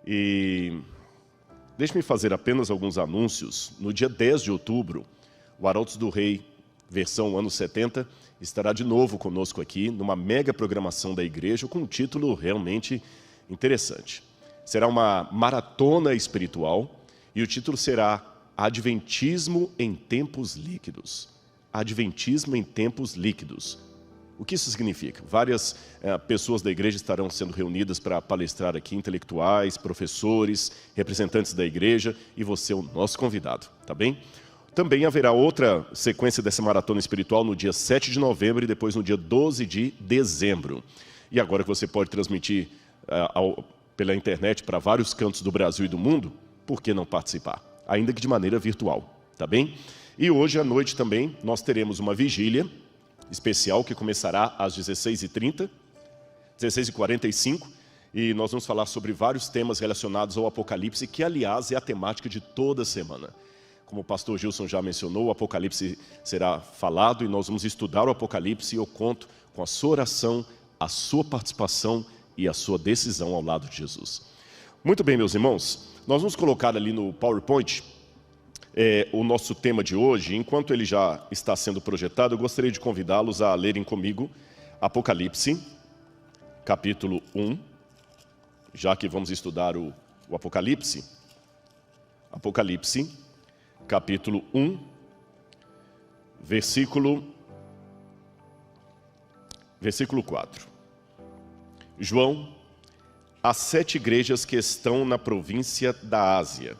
E deixe-me fazer apenas alguns anúncios. No dia 10 de outubro, o Arautos do Rei, versão anos 70, estará de novo conosco aqui, numa mega programação da igreja, com um título realmente interessante. Será uma maratona espiritual e o título será Adventismo em Tempos Líquidos. Adventismo em Tempos Líquidos. O que isso significa? Várias pessoas da igreja estarão sendo reunidas para palestrar aqui, intelectuais, professores, representantes da igreja, e você é o nosso convidado, tá bem? Também haverá outra sequência dessa maratona espiritual no dia 7 de novembro e depois no dia 12 de dezembro. E agora que você pode transmitir pela internet para vários cantos do Brasil e do mundo, por que não participar? Ainda que de maneira virtual, tá bem? E hoje à noite também nós teremos uma vigília especial que começará às 16h30, 16h45, e nós vamos falar sobre vários temas relacionados ao Apocalipse, que aliás é a temática de toda a semana. Como o pastor Gilson já mencionou, o Apocalipse será falado e nós vamos estudar o Apocalipse, e eu conto com a sua oração, a sua participação e a sua decisão ao lado de Jesus. Muito bem, meus irmãos, nós vamos colocar ali no PowerPoint o nosso tema de hoje. Enquanto ele já está sendo projetado, eu gostaria de convidá-los a lerem comigo Apocalipse, capítulo 1, já que vamos estudar o Apocalipse. Apocalipse, capítulo 1, versículo 4. João, às 7 igrejas que estão na província da Ásia,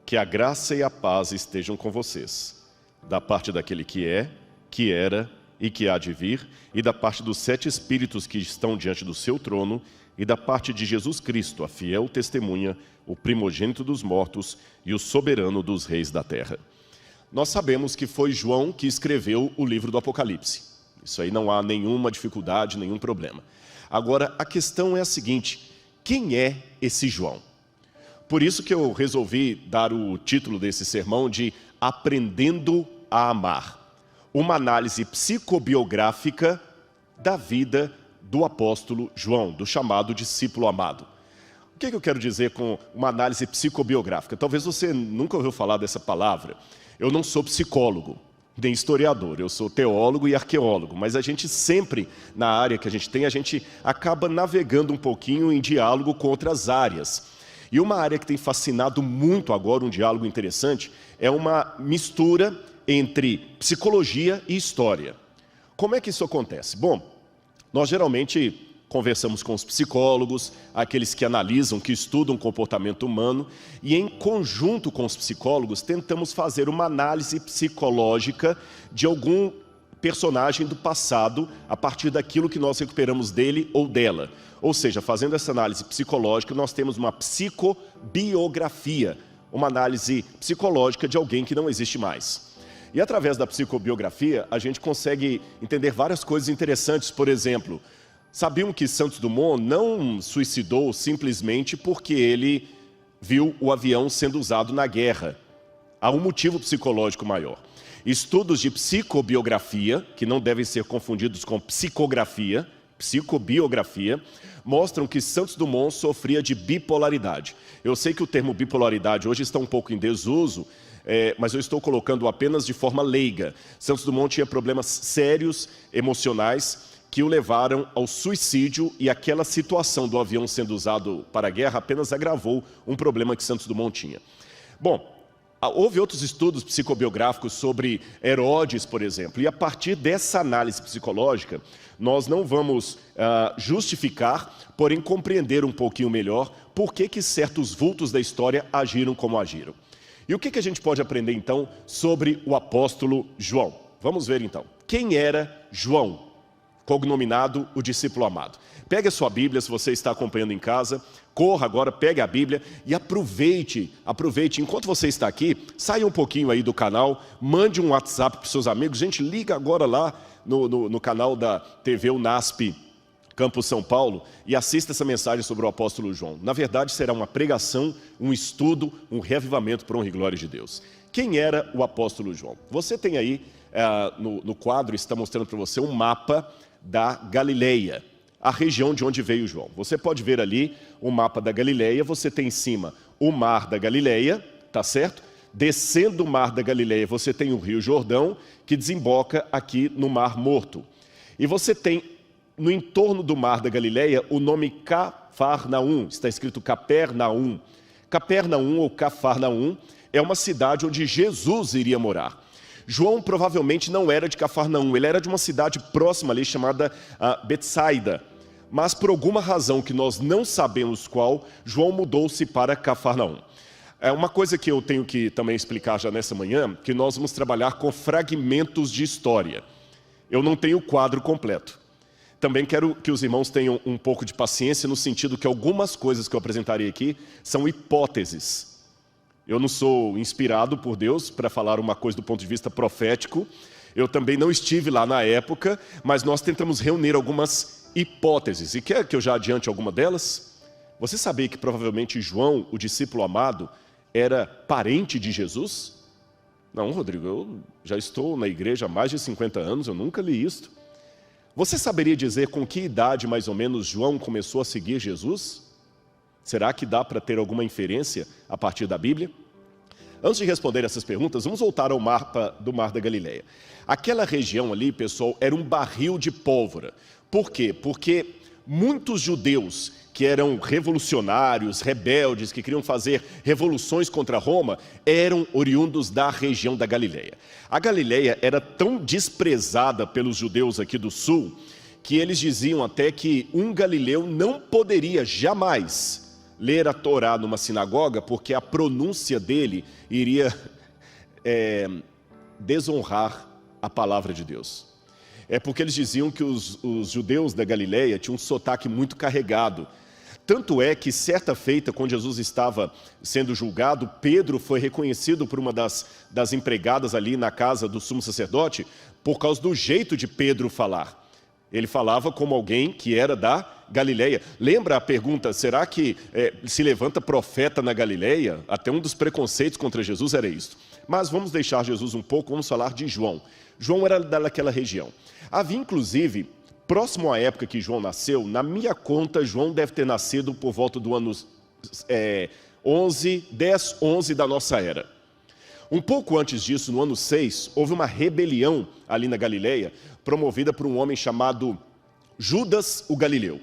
que a graça e a paz estejam com vocês, da parte daquele que é, que era e que há de vir, e da parte dos 7 espíritos que estão diante do seu trono, e da parte de Jesus Cristo, a fiel testemunha, o primogênito dos mortos e o soberano dos reis da terra. Nós sabemos que foi João que escreveu o livro do Apocalipse. Isso aí não há nenhuma dificuldade, nenhum problema. Agora, a questão é a seguinte: quem é esse João? Por isso que eu resolvi dar o título desse sermão de Aprendendo a Amar, uma análise psicobiográfica da vida do apóstolo João, do chamado discípulo amado. O que eu quero dizer com uma análise psicobiográfica? Talvez você nunca ouviu falar dessa palavra. Eu não sou psicólogo, nem historiador, eu sou teólogo e arqueólogo, mas a gente sempre, na área que a gente acaba navegando um pouquinho em diálogo com outras áreas. E uma área que tem fascinado muito agora, um diálogo interessante, é uma mistura entre psicologia e história. Como é que isso acontece? Bom, nós geralmente conversamos com os psicólogos, aqueles que analisam, que estudam o comportamento humano, e em conjunto com os psicólogos tentamos fazer uma análise psicológica de algum personagem do passado a partir daquilo que nós recuperamos dele ou dela. Ou seja, fazendo essa análise psicológica, nós temos uma psicobiografia, uma análise psicológica de alguém que não existe mais. E através da psicobiografia, a gente consegue entender várias coisas interessantes. Por exemplo, sabiam que Santos Dumont não suicidou simplesmente porque ele viu o avião sendo usado na guerra. Há um motivo psicológico maior. Estudos de psicobiografia, que não devem ser confundidos com psicografia, psicobiografia, mostram que Santos Dumont sofria de bipolaridade. Eu sei que o termo bipolaridade hoje está um pouco em desuso, mas eu estou colocando apenas de forma leiga. Santos Dumont tinha problemas sérios, emocionais, que o levaram ao suicídio, e aquela situação do avião sendo usado para a guerra apenas agravou um problema que Santos Dumont tinha. Bom, houve outros estudos psicobiográficos sobre Herodes, por exemplo, e a partir dessa análise psicológica, nós não vamos justificar, porém compreender um pouquinho melhor por que certos vultos da história agiram como agiram. E o que a gente pode aprender então sobre o apóstolo João? Vamos ver então. Quem era João, cognominado o discípulo amado? Pegue a sua Bíblia, se você está acompanhando em casa, corra agora, pegue a Bíblia e aproveite, enquanto você está aqui, saia um pouquinho aí do canal, mande um WhatsApp para os seus amigos. Gente, liga agora lá no canal da TV UNASP Campus São Paulo e assista essa mensagem sobre o apóstolo João. Na verdade, será uma pregação, um estudo, um reavivamento para honra e glória de Deus. Quem era o apóstolo João? Você tem aí, no quadro, está mostrando para você um mapa da Galileia. a região de onde veio João. Você pode ver ali o mapa da Galileia, você tem em cima o mar da Galileia, tá certo? Descendo o mar da Galileia, você tem o rio Jordão, que desemboca aqui no Mar Morto. E você tem, no entorno do mar da Galileia, o nome Cafarnaum, está escrito Capernaum. Capernaum ou Cafarnaum é uma cidade onde Jesus iria morar. João provavelmente não era de Cafarnaum, ele era de uma cidade próxima ali chamada Betsaida. Mas por alguma razão que nós não sabemos qual, João mudou-se para Cafarnaum. É uma coisa que eu tenho que também explicar já nessa manhã, que nós vamos trabalhar com fragmentos de história. Eu não tenho o quadro completo. Também quero que os irmãos tenham um pouco de paciência no sentido que algumas coisas que eu apresentarei aqui são hipóteses. Eu não sou inspirado por Deus para falar uma coisa do ponto de vista profético. Eu também não estive lá na época, mas nós tentamos reunir algumas hipóteses. E quer que eu já adiante alguma delas? Você sabia que provavelmente João, o discípulo amado, era parente de Jesus? Não, Rodrigo, eu já estou na igreja há mais de 50 anos, eu nunca li isto. Você saberia dizer com que idade, mais ou menos, João começou a seguir Jesus? Será que dá para ter alguma inferência a partir da Bíblia? Antes de responder essas perguntas, vamos voltar ao mapa do Mar da Galileia. Aquela região ali, pessoal, era um barril de pólvora. Por quê? Porque muitos judeus que eram revolucionários, rebeldes, que queriam fazer revoluções contra Roma, eram oriundos da região da Galileia. A Galileia era tão desprezada pelos judeus aqui do sul, que eles diziam até que um galileu não poderia jamais ler a Torá numa sinagoga, porque a pronúncia dele iria desonrar a palavra de Deus. É porque eles diziam que os judeus da Galileia tinham um sotaque muito carregado. Tanto é que, certa feita, quando Jesus estava sendo julgado, Pedro foi reconhecido por uma das empregadas ali na casa do sumo sacerdote, por causa do jeito de Pedro falar. Ele falava como alguém que era da Galileia. Lembra a pergunta, será que se levanta profeta na Galileia? Até um dos preconceitos contra Jesus era isso. Mas vamos deixar Jesus um pouco, vamos falar de João. João era daquela região. Havia, inclusive, próximo à época que João nasceu, na minha conta, João deve ter nascido por volta do ano 10, 11 da nossa era. Um pouco antes disso, no ano 6, houve uma rebelião ali na Galileia, promovida por um homem chamado Judas o Galileu.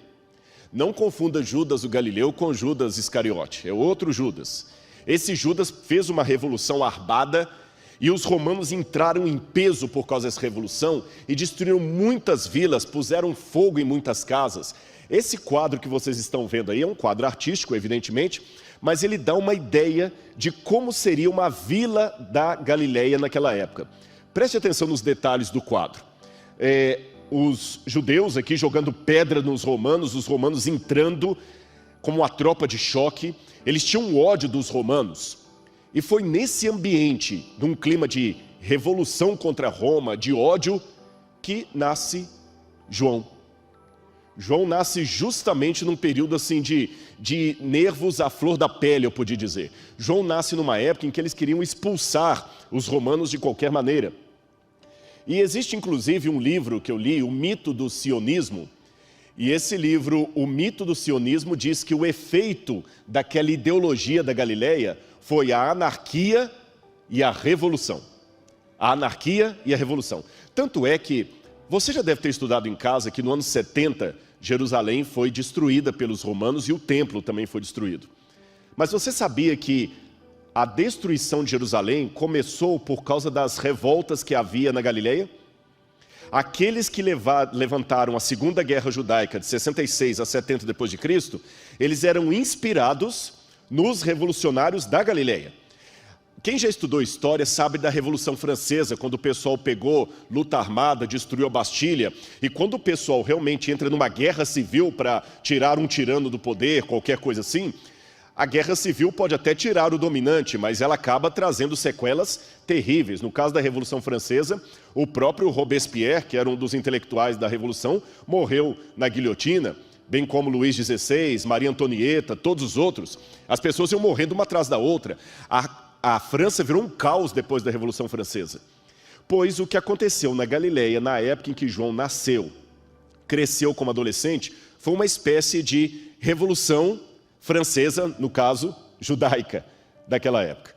Não confunda Judas o Galileu com Judas Iscariote, é outro Judas. Esse Judas fez uma revolução armada e os romanos entraram em peso por causa dessa revolução e destruíram muitas vilas, puseram fogo em muitas casas. Esse quadro que vocês estão vendo aí é um quadro artístico, evidentemente, mas ele dá uma ideia de como seria uma vila da Galileia naquela época. Preste atenção nos detalhes do quadro. Os judeus aqui jogando pedra nos romanos, os romanos entrando como uma tropa de choque. Eles tinham ódio dos romanos. E foi nesse ambiente, num clima de revolução contra Roma, de ódio, que nasce João. João nasce justamente num período assim de nervos à flor da pele, eu podia dizer. João nasce numa época em que eles queriam expulsar os romanos de qualquer maneira. E existe inclusive um livro que eu li, O Mito do Sionismo, e esse livro, O Mito do Sionismo, diz que o efeito daquela ideologia da Galileia foi a anarquia e a revolução. A anarquia e a revolução. Tanto é que você já deve ter estudado em casa que no ano 70, Jerusalém foi destruída pelos romanos e o templo também foi destruído. Mas você sabia que a destruição de Jerusalém começou por causa das revoltas que havia na Galileia? Aqueles que levantaram a Segunda Guerra Judaica de 66 a 70 depois de Cristo, eles eram inspirados nos revolucionários da Galileia. Quem já estudou história sabe da Revolução Francesa, quando o pessoal pegou luta armada, destruiu a Bastilha, e quando o pessoal realmente entra numa guerra civil para tirar um tirano do poder, qualquer coisa assim, a guerra civil pode até tirar o dominante, mas ela acaba trazendo sequelas terríveis. No caso da Revolução Francesa, o próprio Robespierre, que era um dos intelectuais da Revolução, morreu na guilhotina, bem como Luís XVI, Maria Antonieta, todos os outros. As pessoas iam morrendo uma atrás da outra. A França virou um caos depois da Revolução Francesa. Pois o que aconteceu na Galileia, na época em que João nasceu, cresceu como adolescente, foi uma espécie de revolução francesa, no caso, judaica, daquela época.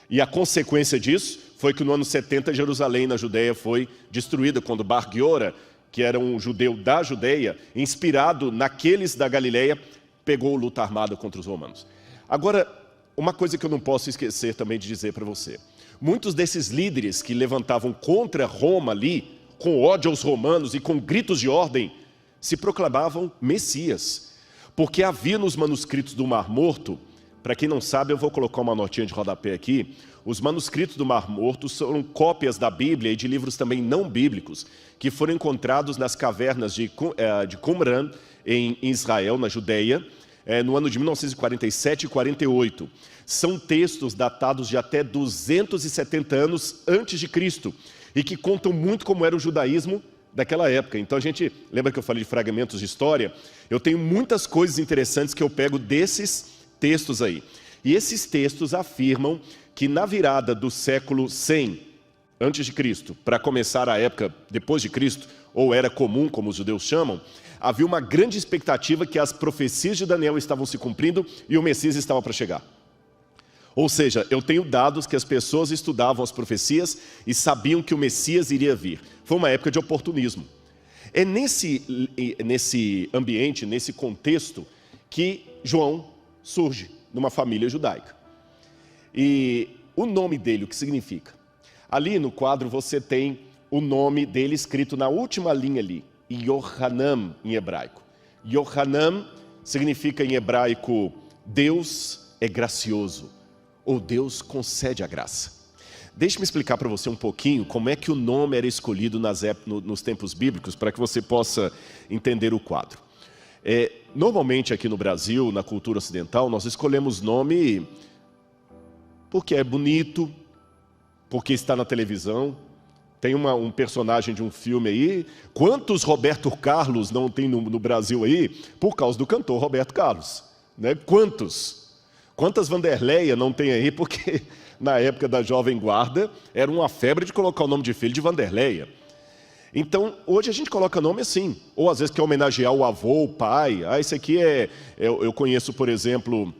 E a consequência disso foi que no ano 70, Jerusalém, na Judeia, foi destruída, quando Bar Giora, que era um judeu da Judeia, inspirado naqueles da Galileia, pegou luta armada contra os romanos. Agora, uma coisa que eu não posso esquecer também de dizer para você. Muitos desses líderes que levantavam contra Roma ali, com ódio aos romanos e com gritos de ordem, se proclamavam Messias. Porque havia nos manuscritos do Mar Morto, para quem não sabe, eu vou colocar uma notinha de rodapé aqui, os manuscritos do Mar Morto são cópias da Bíblia e de livros também não bíblicos, que foram encontrados nas cavernas de Qumran, em Israel, na Judeia, no ano de 1947 e 48. São textos datados de até 270 anos antes de Cristo e que contam muito como era o judaísmo daquela época. Então a gente, lembra que eu falei de fragmentos de história? Eu tenho muitas coisas interessantes que eu pego desses textos aí. E esses textos afirmam que na virada do século 100 antes de Cristo, para começar a época depois de Cristo, ou era comum, como os judeus chamam, havia uma grande expectativa que as profecias de Daniel estavam se cumprindo e o Messias estava para chegar. Ou seja, eu tenho dados que as pessoas estudavam as profecias e sabiam que o Messias iria vir. Foi uma época de oportunismo. É nesse ambiente, nesse contexto, que João surge numa família judaica. E o nome dele, o que significa? Ali no quadro você tem o nome dele escrito na última linha ali, Yohanan em hebraico. Yohanan significa em hebraico, Deus é gracioso, ou Deus concede a graça. Deixe-me explicar para você um pouquinho como é que o nome era escolhido nos tempos bíblicos, para que você possa entender o quadro. Normalmente aqui no Brasil, na cultura ocidental, nós escolhemos nome porque é bonito, porque está na televisão. Tem um personagem de um filme aí. Quantos Roberto Carlos não tem no Brasil aí por causa do cantor Roberto Carlos? Né? Quantas Vanderleia não tem aí porque na época da Jovem Guarda era uma febre de colocar o nome de filho de Vanderleia. Então, hoje a gente coloca nome assim, ou às vezes quer homenagear o avô, o pai. Esse aqui eu conheço, por exemplo,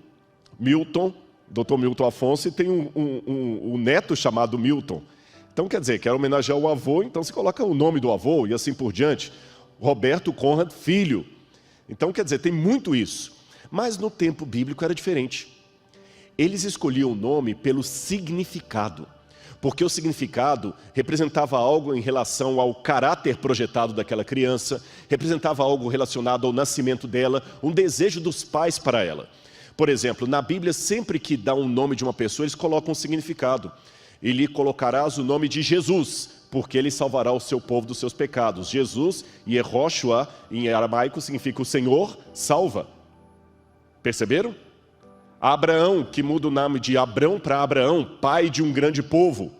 Milton, Dr. Milton Afonso, e tem um neto chamado Milton. Então, quer dizer, quer homenagear o avô, então se coloca o nome do avô e assim por diante. Roberto Conrad, filho. Então, quer dizer, tem muito isso. Mas no tempo bíblico era diferente. Eles escolhiam o nome pelo significado. Porque o significado representava algo em relação ao caráter projetado daquela criança, representava algo relacionado ao nascimento dela, um desejo dos pais para ela. Por exemplo, na Bíblia, sempre que dá um nome de uma pessoa, eles colocam um significado. E lhe colocarás o nome de Jesus, porque ele salvará o seu povo dos seus pecados. Jesus, Yehoshua, em aramaico, significa o Senhor salva. Perceberam? Abraão, que muda o nome de Abrão para Abraão, pai de um grande povo.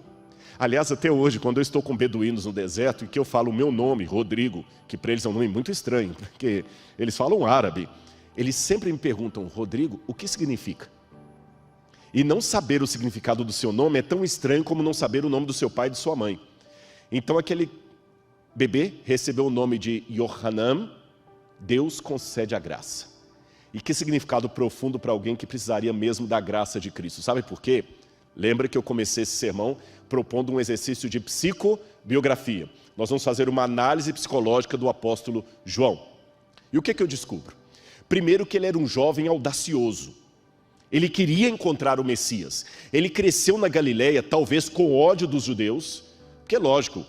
Aliás, até hoje, quando eu estou com beduínos no deserto e que eu falo o meu nome, Rodrigo, que para eles é um nome muito estranho, porque eles falam árabe, eles sempre me perguntam, Rodrigo, o que significa? E não saber o significado do seu nome é tão estranho como não saber o nome do seu pai e de sua mãe. Então aquele bebê recebeu o nome de Yohanan, Deus concede a graça. E que significado profundo para alguém que precisaria mesmo da graça de Cristo. Sabe por quê? Lembra que eu comecei esse sermão propondo um exercício de psicobiografia. Nós vamos fazer uma análise psicológica do apóstolo João. E o que eu descubro? Primeiro que ele era um jovem audacioso. Ele queria encontrar o Messias. Ele cresceu na Galileia, talvez com ódio dos judeus, porque lógico,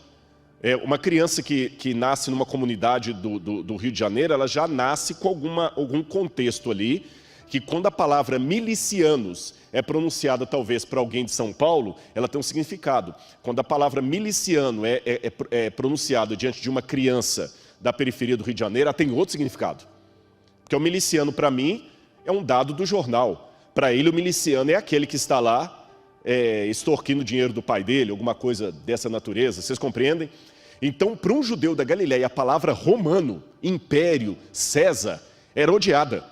uma criança que nasce numa comunidade do Rio de Janeiro, ela já nasce com algum contexto ali, que quando a palavra milicianos é pronunciada talvez para alguém de São Paulo, ela tem um significado. Quando a palavra miliciano é pronunciada diante de uma criança da periferia do Rio de Janeiro, ela tem outro significado. Porque o miliciano, para mim, é um dado do jornal. Para ele, o miliciano é aquele que está lá extorquindo o dinheiro do pai dele, alguma coisa dessa natureza. Vocês compreendem? Então, para um judeu da Galileia, a palavra romano, império, César, era odiada.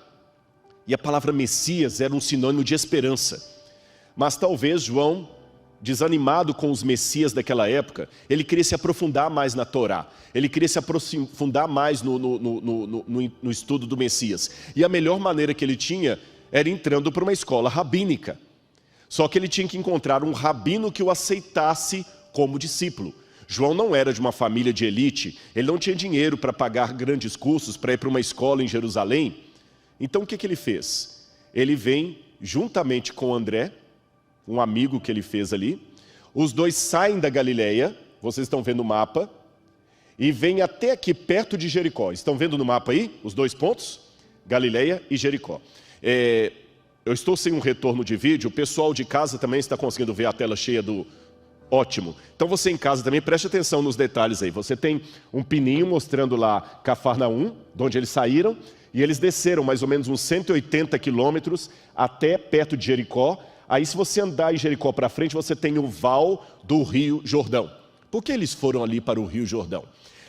E a palavra Messias era um sinônimo de esperança. Mas talvez João desanimado com os Messias daquela época, ele queria se aprofundar mais na Torá. Ele queria se aprofundar mais no estudo do Messias. E a melhor maneira que ele tinha era entrando para uma escola rabínica. Só que ele tinha que encontrar um rabino que o aceitasse como discípulo. João não era de uma família de elite, ele não tinha dinheiro para pagar grandes cursos, para ir para uma escola em Jerusalém. Então o que ele fez? Ele vem juntamente com André, um amigo que ele fez ali. Os dois saem da Galileia, vocês estão vendo o mapa, e vêm até aqui perto de Jericó. Estão vendo no mapa aí os dois pontos? Galileia e Jericó. Eu estou sem um retorno de vídeo, o pessoal de casa também está conseguindo ver a tela cheia do... Ótimo. Então você em casa também preste atenção nos detalhes aí. Você tem um pininho mostrando lá Cafarnaum, de onde eles saíram, e eles desceram mais ou menos uns 180 quilômetros até perto de Jericó. Aí se você andar em Jericó para frente, você tem o val do Rio Jordão. Por que eles foram ali para o Rio Jordão?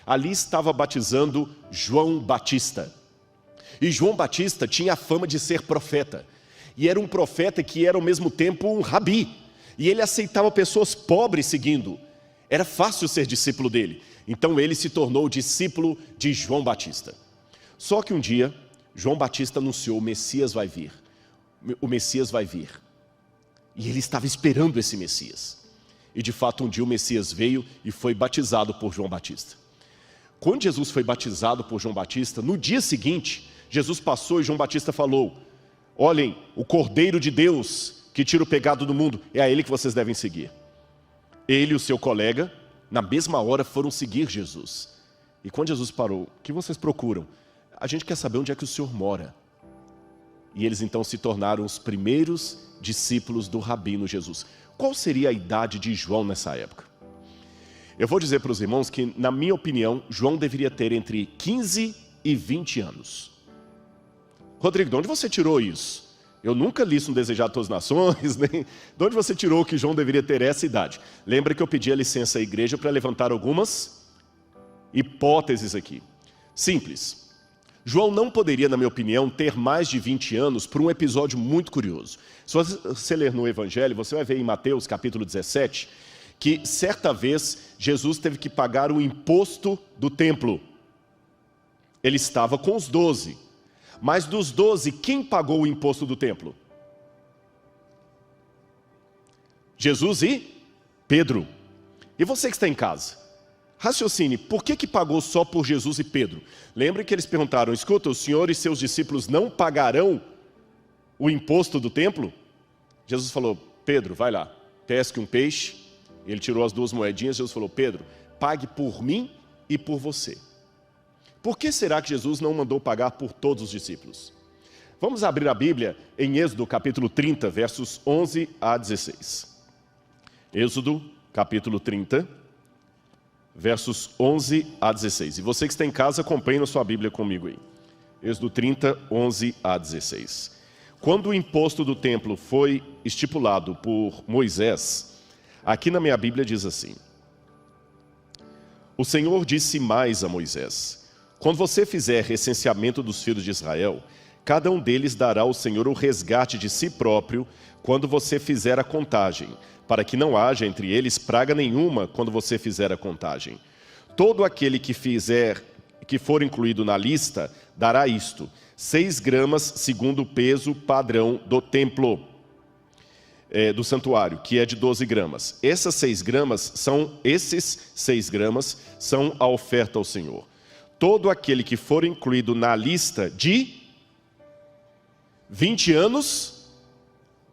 Ali estava batizando João Batista. E João Batista tinha a fama de ser profeta. E era um profeta que era ao mesmo tempo um rabi. E ele aceitava pessoas pobres seguindo. Era fácil ser discípulo dele. Então ele se tornou discípulo de João Batista. Só que um dia, João Batista anunciou: o Messias vai vir. O Messias vai vir. E ele estava esperando esse Messias. E de fato um dia o Messias veio e foi batizado por João Batista. Quando Jesus foi batizado por João Batista, no dia seguinte, Jesus passou e João Batista falou: olhem, o Cordeiro de Deus que tira o pecado do mundo, é a ele que vocês devem seguir. Ele e o seu colega, na mesma hora, foram seguir Jesus. E quando Jesus parou: o que vocês procuram? A gente quer saber onde é que o Senhor mora. E eles então se tornaram os primeiros discípulos do Rabino Jesus. Qual seria a idade de João nessa época? Eu vou dizer para os irmãos que, na minha opinião, João deveria ter entre 15 e 20 anos. Rodrigo, de onde você tirou isso? Eu nunca li isso no Desejado de Todas as Nações, nem... De onde você tirou que João deveria ter essa idade? Lembra que eu pedi a licença à igreja para levantar algumas hipóteses aqui. Simples. João não poderia, na minha opinião, ter mais de 20 anos por um episódio muito curioso. Se você ler no Evangelho, você vai ver em Mateus capítulo 17, que certa vez Jesus teve que pagar o imposto do templo. Ele estava com os 12. Mas dos 12, quem pagou o imposto do templo? Jesus e Pedro. E você que está em casa, raciocine, por que pagou só por Jesus e Pedro? Lembre que eles perguntaram: escuta, o Senhor e seus discípulos não pagarão o imposto do templo? Jesus falou: Pedro, vai lá, pesque um peixe. Ele tirou as 2 moedinhas. Jesus falou: Pedro, pague por mim e por você. Por que será que Jesus não mandou pagar por todos os discípulos? Vamos abrir a Bíblia em Êxodo capítulo 30, versos 11 a 16. Êxodo capítulo 30, versos 11 a 16. E você que está em casa, acompanhe na sua Bíblia comigo aí. Êxodo 30, 11 a 16. Quando o imposto do templo foi estipulado por Moisés, aqui na minha Bíblia diz assim: o Senhor disse mais a Moisés: quando você fizer recenseamento dos filhos de Israel, cada um deles dará ao Senhor o resgate de si próprio quando você fizer a contagem, para que não haja entre eles praga nenhuma quando você fizer a contagem. Todo aquele que for incluído na lista, dará isto: 6 gramas segundo o peso padrão do templo, do santuário, que é de 12 gramas. Esses 6 gramas são a oferta ao Senhor. Todo aquele que for incluído na lista de 20 anos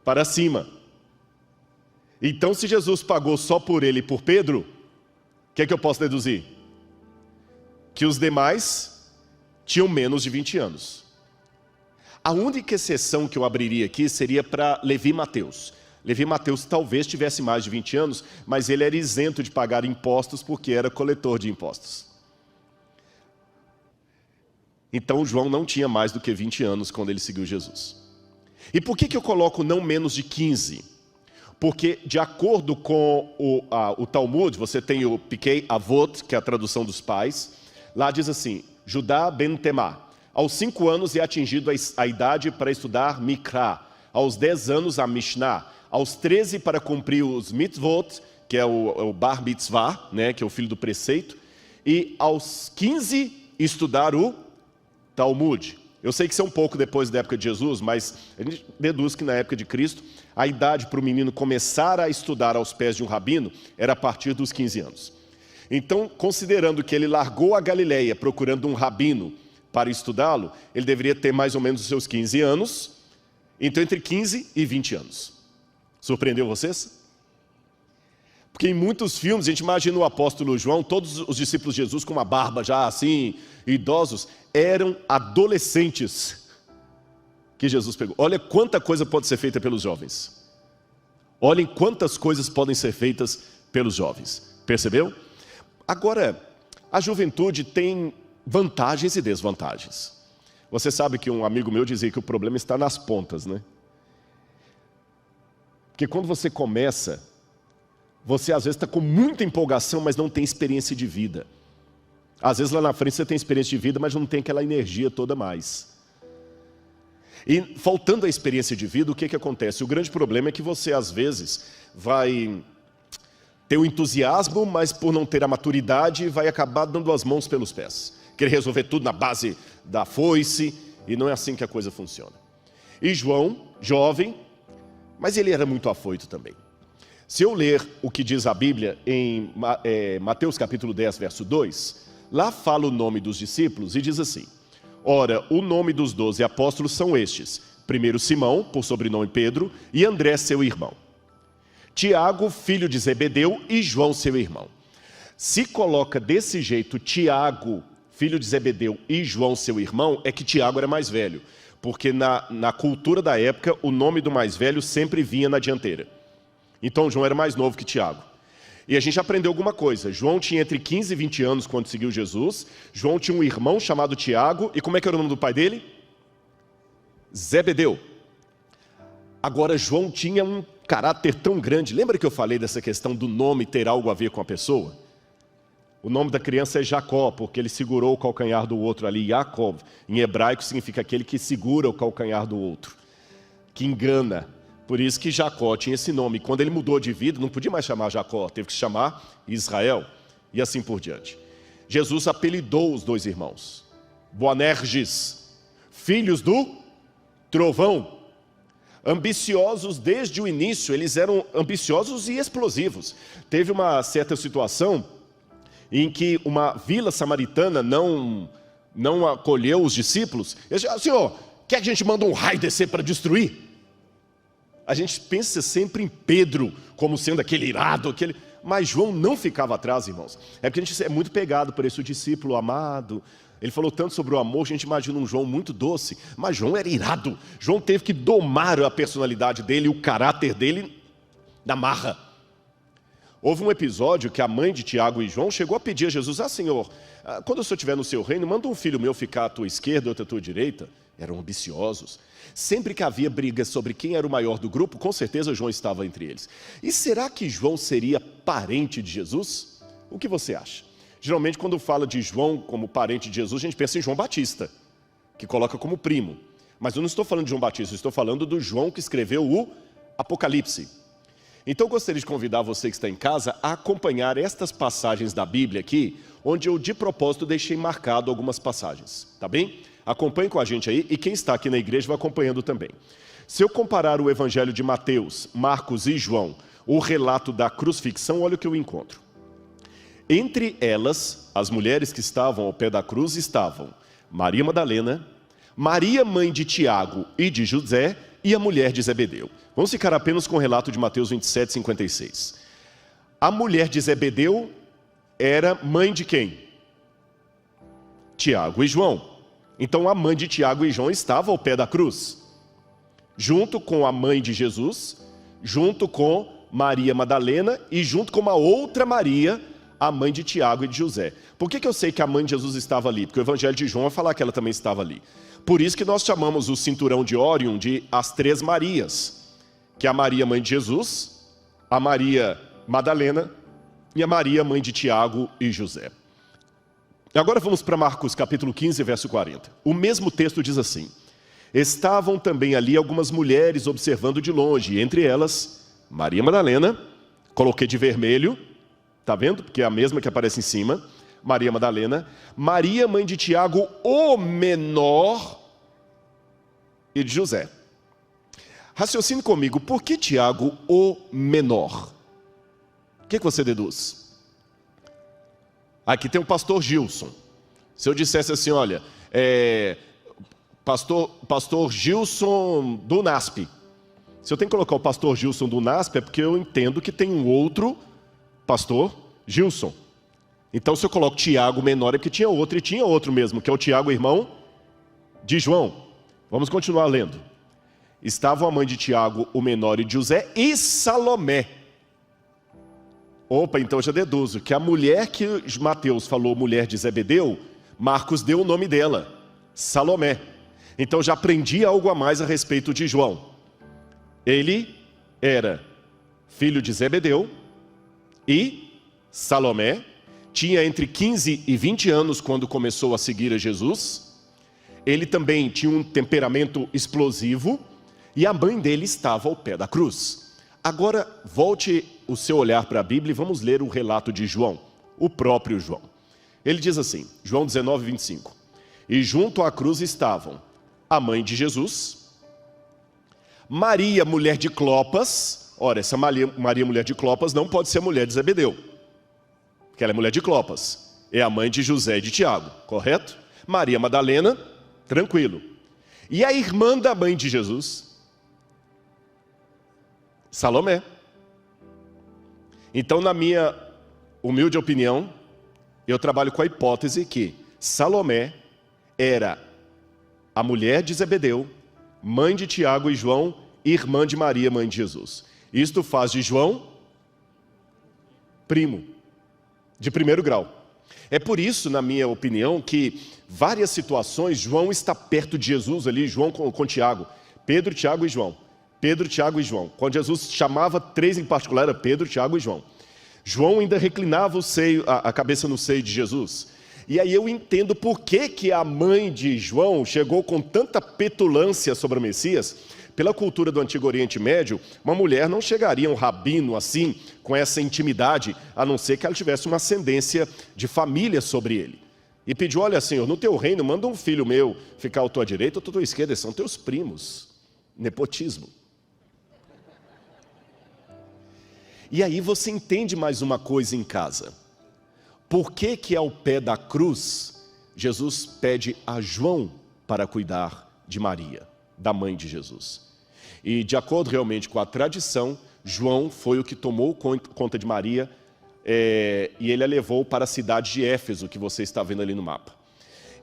para cima. Então, se Jesus pagou só por ele e por Pedro, o que é que eu posso deduzir? Que os demais tinham menos de 20 anos. A única exceção que eu abriria aqui seria para Levi e Mateus. Levi e Mateus talvez tivesse mais de 20 anos, mas ele era isento de pagar impostos porque era coletor de impostos. Então João não tinha mais do que 20 anos quando ele seguiu Jesus. E por que eu coloco não menos de 15? Porque de acordo com o Talmud, você tem o Pirkei Avot, que é a tradução dos pais. Lá diz assim: Judá ben Temá, aos 5 anos é atingido a idade para estudar Mikra, aos 10 anos a Mishnah, aos 13 para cumprir os mitzvot, que é o bar mitzvah, né, que é o filho do preceito, e aos 15 estudar o Talmud. Eu sei que isso é um pouco depois da época de Jesus, mas a gente deduz que na época de Cristo, a idade para o menino começar a estudar aos pés de um rabino era a partir dos 15 anos. Então, considerando que ele largou a Galileia procurando um rabino para estudá-lo, ele deveria ter mais ou menos os seus 15 anos, então entre 15 e 20 anos. Surpreendeu vocês? Porque em muitos filmes, a gente imagina o apóstolo João, todos os discípulos de Jesus com uma barba já assim, idosos, eram adolescentes que Jesus pegou. Olha quanta coisa pode ser feita pelos jovens. Olhem quantas coisas podem ser feitas pelos jovens. Percebeu? Agora, a juventude tem vantagens e desvantagens. Você sabe que um amigo meu dizia que o problema está nas pontas, né? Porque quando você começa, você às vezes está com muita empolgação, mas não tem experiência de vida. Às vezes lá na frente você tem experiência de vida, mas não tem aquela energia toda mais. E faltando a experiência de vida, o que acontece? O grande problema é que você às vezes vai ter o entusiasmo, mas por não ter a maturidade, vai acabar dando as mãos pelos pés. Querer resolver tudo na base da foice, e não é assim que a coisa funciona. E João, jovem, mas ele era muito afoito também. Se eu ler o que diz a Bíblia em Mateus capítulo 10, verso 2, lá fala o nome dos discípulos e diz assim: ora, o nome dos 12 apóstolos são estes: primeiro Simão, por sobrenome Pedro, e André, seu irmão. Tiago, filho de Zebedeu, e João, seu irmão. Se coloca desse jeito Tiago, filho de Zebedeu, e João, seu irmão, é que Tiago era mais velho. Porque na cultura da época, o nome do mais velho sempre vinha na dianteira. Então João era mais novo que Tiago. E a gente aprendeu alguma coisa. João tinha entre 15 e 20 anos quando seguiu Jesus. João tinha um irmão chamado Tiago. E como é que era o nome do pai dele? Zebedeu. Agora João tinha um caráter tão grande. Lembra que eu falei dessa questão do nome ter algo a ver com a pessoa? O nome da criança é Jacó, porque ele segurou o calcanhar do outro ali. Jacob, em hebraico, significa aquele que segura o calcanhar do outro, que engana. Por isso que Jacó tinha esse nome. Quando ele mudou de vida, não podia mais chamar Jacó, teve que chamar Israel, e assim por diante. Jesus apelidou os dois irmãos, Boanerges, filhos do trovão. Ambiciosos desde o início, eles eram ambiciosos e explosivos. Teve uma certa situação em que uma vila samaritana não acolheu os discípulos. Eles disseram: Senhor, quer que a gente manda um raio descer para destruir? A gente pensa sempre em Pedro como sendo aquele irado, mas João não ficava atrás, irmãos. É porque a gente é muito pegado por esse discípulo amado. Ele falou tanto sobre o amor, a gente imagina um João muito doce, mas João era irado. João teve que domar a personalidade dele, o caráter dele na marra. Houve um episódio que a mãe de Tiago e João chegou a pedir a Jesus: Senhor, quando o Senhor estiver no seu reino, manda um filho meu ficar à tua esquerda e outro à tua direita. Eram ambiciosos. Sempre que havia briga sobre quem era o maior do grupo, com certeza João estava entre eles. E será que João seria parente de Jesus? O que você acha? Geralmente, quando fala de João como parente de Jesus, a gente pensa em João Batista, que coloca como primo. Mas eu não estou falando de João Batista, eu estou falando do João que escreveu o Apocalipse. Então eu gostaria de convidar você que está em casa a acompanhar estas passagens da Bíblia aqui, onde eu de propósito deixei marcado algumas passagens, tá bem? Acompanhe com a gente aí, e quem está aqui na igreja vai acompanhando também. Se eu comparar o evangelho de Mateus, Marcos e João, o relato da crucifixão, olha o que eu encontro. Entre elas, as mulheres que estavam ao pé da cruz estavam Maria Madalena, Maria, mãe de Tiago e de José, e a mulher de Zebedeu. Vamos ficar apenas com o relato de Mateus 27, 56. A mulher de Zebedeu era mãe de quem? Tiago e João. Então a mãe de Tiago e João estava ao pé da cruz, junto com a mãe de Jesus, junto com Maria Madalena e junto com uma outra Maria, a mãe de Tiago e de José. Por que eu sei que a mãe de Jesus estava ali? Porque o evangelho de João vai falar que ela também estava ali. Por isso que nós chamamos o cinturão de Órion de as três Marias, que é a Maria, mãe de Jesus, a Maria Madalena e a Maria, mãe de Tiago e José. Agora vamos para Marcos capítulo 15, verso 40. O mesmo texto diz assim: Estavam também ali algumas mulheres observando de longe, entre elas, Maria Madalena, coloquei de vermelho, tá vendo? Porque é a mesma que aparece em cima, Maria Madalena, Maria, mãe de Tiago, o menor, e de José. Raciocine comigo, por que Tiago, o menor? O que você deduz? Aqui tem o pastor Gilson. Se eu dissesse assim, olha, pastor Gilson do NASP. Se eu tenho que colocar o pastor Gilson do NASP, é porque eu entendo que tem um outro pastor Gilson. Então, se eu coloco Tiago menor, é porque tinha outro, e tinha outro mesmo, que é o Tiago, irmão de João. Vamos continuar lendo. Estavam a mãe de Tiago, o menor, e de José, e Salomé. Opa, então eu já deduzo que a mulher que Mateus falou, mulher de Zebedeu, Marcos deu o nome dela, Salomé. Então já aprendi algo a mais a respeito de João. Ele era filho de Zebedeu e Salomé, tinha entre 15 e 20 anos quando começou a seguir a Jesus. Ele também tinha um temperamento explosivo e a mãe dele estava ao pé da cruz. Agora volte o seu olhar para a Bíblia e vamos ler o relato de João, o próprio João. Ele diz assim, João 19, 25. E junto à cruz estavam a mãe de Jesus, Maria, mulher de Clopas. Ora, essa Maria, mulher de Clopas, não pode ser mulher de Zebedeu, porque ela é mulher de Clopas. É a mãe de José e de Tiago, correto? Maria Madalena, tranquilo. E a irmã da mãe de Jesus, Salomé. Então, na minha humilde opinião, eu trabalho com a hipótese que Salomé era a mulher de Zebedeu, mãe de Tiago e João, irmã de Maria, mãe de Jesus. Isto faz de João primo, de primeiro grau. É por isso, na minha opinião, que várias situações, João está perto de Jesus ali, João com Tiago, Pedro, Tiago e João. Pedro, Tiago e João. Quando Jesus chamava três em particular, era Pedro, Tiago e João. João ainda reclinava a cabeça no seio de Jesus. E aí eu entendo por que a mãe de João chegou com tanta petulância sobre o Messias. Pela cultura do Antigo Oriente Médio, uma mulher não chegaria a um rabino assim, com essa intimidade, a não ser que ela tivesse uma ascendência de família sobre ele. E pediu, olha Senhor, no teu reino, manda um filho meu ficar à tua direita ou à tua esquerda, são teus primos. Nepotismo. E aí você entende mais uma coisa em casa. Por que ao pé da cruz, Jesus pede a João para cuidar de Maria, da mãe de Jesus? E de acordo realmente com a tradição, João foi o que tomou conta de Maria e ele a levou para a cidade de Éfeso, que você está vendo ali no mapa.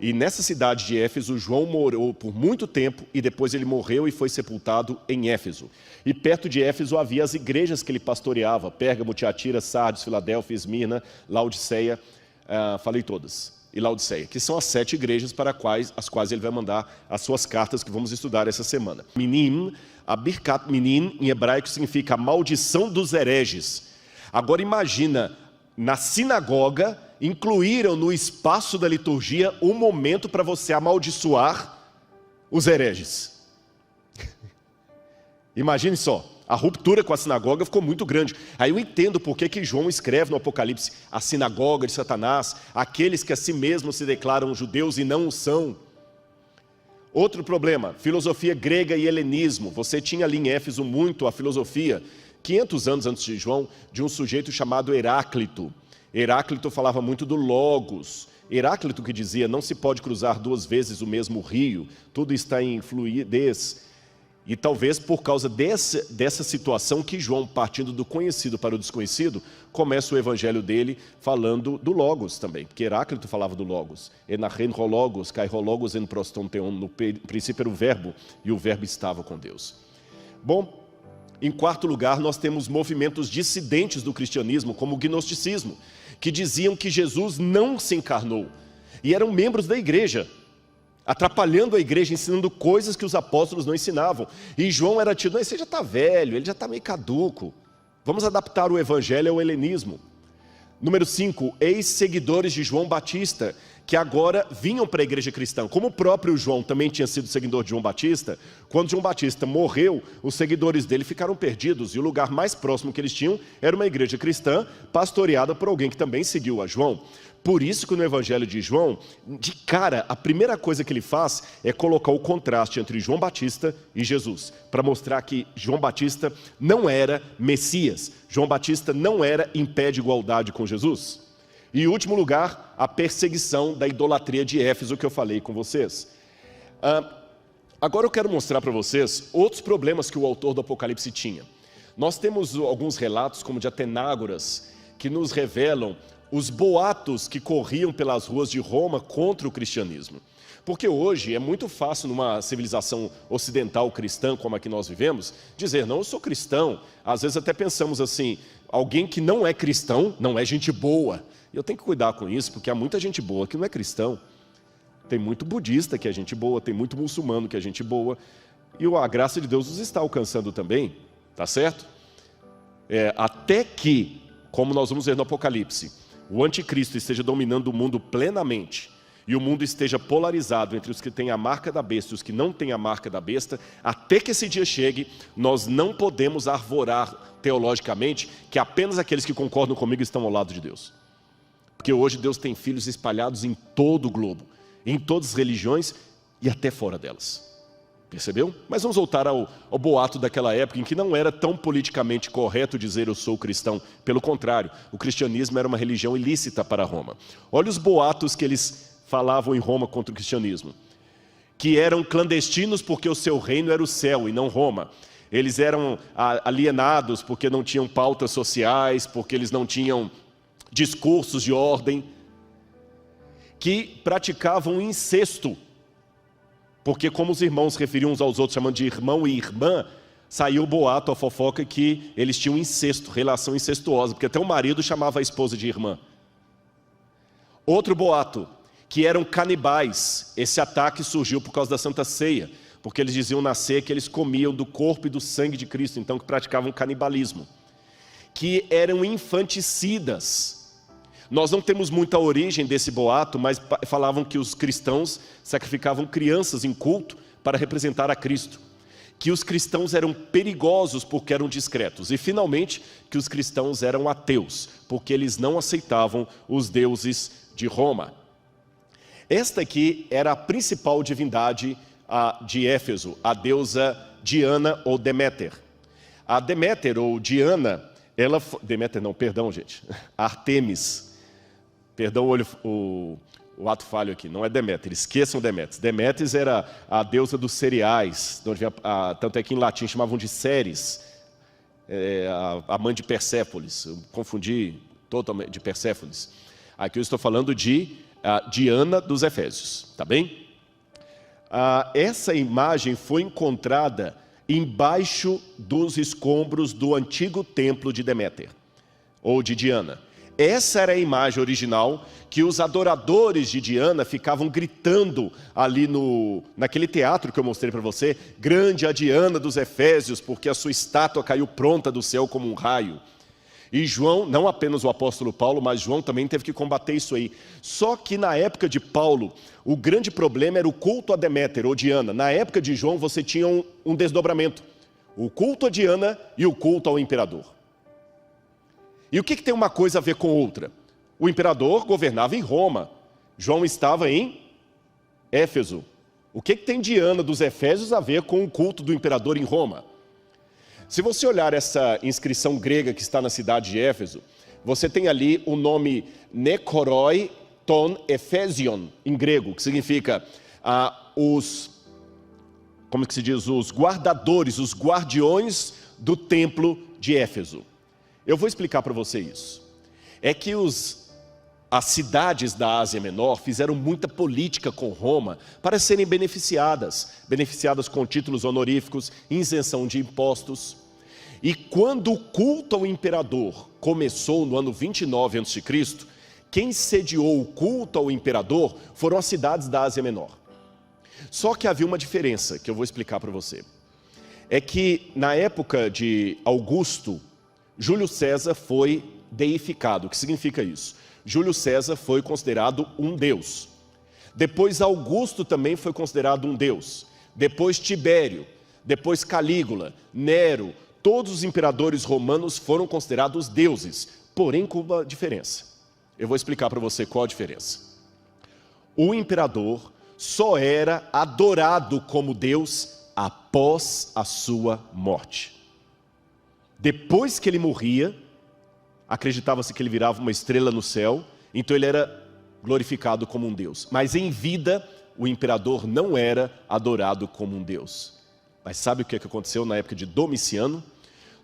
E nessa cidade de Éfeso, João morou por muito tempo e depois ele morreu e foi sepultado em Éfeso. E perto de Éfeso havia as igrejas que ele pastoreava, Pérgamo, Tiatira, Sardes, Filadélfia, Esmirna, Laodiceia, falei todas, e Laodiceia, que são as 7 igrejas para as quais ele vai mandar as suas cartas que vamos estudar essa semana. Minim, a Birkat Minim, em hebraico significa a maldição dos hereges. Agora imagina, na sinagoga, incluíram no espaço da liturgia um momento para você amaldiçoar os hereges. Imagine só, a ruptura com a sinagoga ficou muito grande. Aí eu entendo por que João escreve no Apocalipse a sinagoga de Satanás, aqueles que a si mesmos se declaram judeus e não o são. Outro problema, filosofia grega e helenismo. Você tinha ali em Éfeso muito a filosofia, 500 anos antes de João, de um sujeito chamado Heráclito. Heráclito falava muito do Logos. Heráclito que dizia, não se pode cruzar 2 vezes o mesmo rio, tudo está em fluidez. E talvez por causa dessa situação que João, partindo do conhecido para o desconhecido, começa o evangelho dele falando do Logos também, porque Heráclito falava do Logos. Enachen rologos, kai rologos en proston theon, no princípio era o verbo, e o verbo estava com Deus. Bom, em quarto lugar, nós temos movimentos dissidentes do cristianismo, como o gnosticismo, que diziam que Jesus não se encarnou, e eram membros da igreja, atrapalhando a igreja, ensinando coisas que os apóstolos não ensinavam. E João era tido, não, esse já está velho, ele já está meio caduco. Vamos adaptar o evangelho ao helenismo. Número 5, ex-seguidores de João Batista, que agora vinham para a igreja cristã. Como o próprio João também tinha sido seguidor de João Batista, quando João Batista morreu, os seguidores dele ficaram perdidos, e o lugar mais próximo que eles tinham era uma igreja cristã, pastoreada por alguém que também seguiu a João. Por isso que no Evangelho de João, de cara, a primeira coisa que ele faz é colocar o contraste entre João Batista e Jesus, para mostrar que João Batista não era Messias, João Batista não era em pé de igualdade com Jesus. E em último lugar, a perseguição da idolatria de Éfeso, que eu falei com vocês. Agora eu quero mostrar para vocês outros problemas que o autor do Apocalipse tinha. Nós temos alguns relatos, como de Atenágoras, que nos revelam os boatos que corriam pelas ruas de Roma contra o cristianismo. Porque hoje é muito fácil, numa civilização ocidental cristã como a que nós vivemos, dizer, não, eu sou cristão. Às vezes até pensamos assim, alguém que não é cristão, não é gente boa. E eu tenho que cuidar com isso, porque há muita gente boa que não é cristão. Tem muito budista que é gente boa, tem muito muçulmano que é gente boa. E a graça de Deus nos está alcançando também, tá certo? Até que, como nós vamos ver no Apocalipse, o anticristo esteja dominando o mundo plenamente, e o mundo esteja polarizado entre os que têm a marca da besta e os que não têm a marca da besta, até que esse dia chegue, nós não podemos arvorar teologicamente que apenas aqueles que concordam comigo estão ao lado de Deus. Porque hoje Deus tem filhos espalhados em todo o globo, em todas as religiões e até fora delas. Percebeu? Mas vamos voltar ao boato daquela época em que não era tão politicamente correto dizer eu sou cristão. Pelo contrário, o cristianismo era uma religião ilícita para Roma. Olha os boatos que eles falavam em Roma contra o cristianismo. Que eram clandestinos porque o seu reino era o céu e não Roma. Eles eram alienados porque não tinham pautas sociais, porque eles não tinham discursos de ordem, que praticavam incesto, porque como os irmãos se referiam uns aos outros chamando de irmão e irmã, saiu o boato, a fofoca, que eles tinham incesto, relação incestuosa, porque até o marido chamava a esposa de irmã. Outro boato, que eram canibais. Esse ataque surgiu por causa da Santa Ceia, porque eles diziam na ceia que eles comiam do corpo e do sangue de Cristo, então que praticavam canibalismo. Que eram infanticidas. Nós não temos muita origem desse boato, mas falavam que os cristãos sacrificavam crianças em culto para representar a Cristo. Que os cristãos eram perigosos porque eram discretos. E finalmente, que os cristãos eram ateus, porque eles não aceitavam os deuses de Roma. Esta aqui era a principal divindade de Éfeso, a deusa Diana ou Deméter. A Deméter ou Diana, Artemis. Perdão o ato falho aqui, não é Deméter, esqueçam Deméter. Deméter era a deusa dos cereais, tanto é que em latim chamavam de Ceres, a mãe de Persépolis. Eu confundi totalmente de Persépolis. Aqui eu estou falando de Diana dos Efésios, tá bem? Essa imagem foi encontrada embaixo dos escombros do antigo templo de Deméter, ou de Diana. Essa era a imagem original que os adoradores de Diana ficavam gritando ali naquele teatro que eu mostrei para você, grande a Diana dos Efésios, porque a sua estátua caiu pronta do céu como um raio. E João, não apenas o apóstolo Paulo, mas João também teve que combater isso aí. Só que na época de Paulo, o grande problema era o culto a Deméter ou Diana. Na época de João você tinha um desdobramento, o culto a Diana e o culto ao imperador. E o que tem uma coisa a ver com outra? O imperador governava em Roma, João estava em Éfeso. O que tem Diana dos Efésios a ver com o culto do imperador em Roma? Se você olhar essa inscrição grega que está na cidade de Éfeso, você tem ali o nome Nekoroi ton Ephesion, em grego, que significa os guardadores, os guardiões do templo de Éfeso. Eu vou explicar para você isso. É que as cidades da Ásia Menor fizeram muita política com Roma para serem beneficiadas com títulos honoríficos, isenção de impostos. E quando o culto ao imperador começou no ano 29 a.C., quem sediou o culto ao imperador foram as cidades da Ásia Menor. Só que havia uma diferença que eu vou explicar para você. É que na época de Augusto, Júlio César foi deificado. O que significa isso? Júlio César foi considerado um deus. Depois Augusto também foi considerado um deus. Depois Tibério, depois Calígula, Nero, todos os imperadores romanos foram considerados deuses, porém com uma diferença. Eu vou explicar para você qual a diferença. O imperador só era adorado como Deus após a sua morte. Depois que ele morria, acreditava-se que ele virava uma estrela no céu, então ele era glorificado como um Deus. Mas em vida, o imperador não era adorado como um Deus. Mas sabe o que aconteceu na época de Domiciano?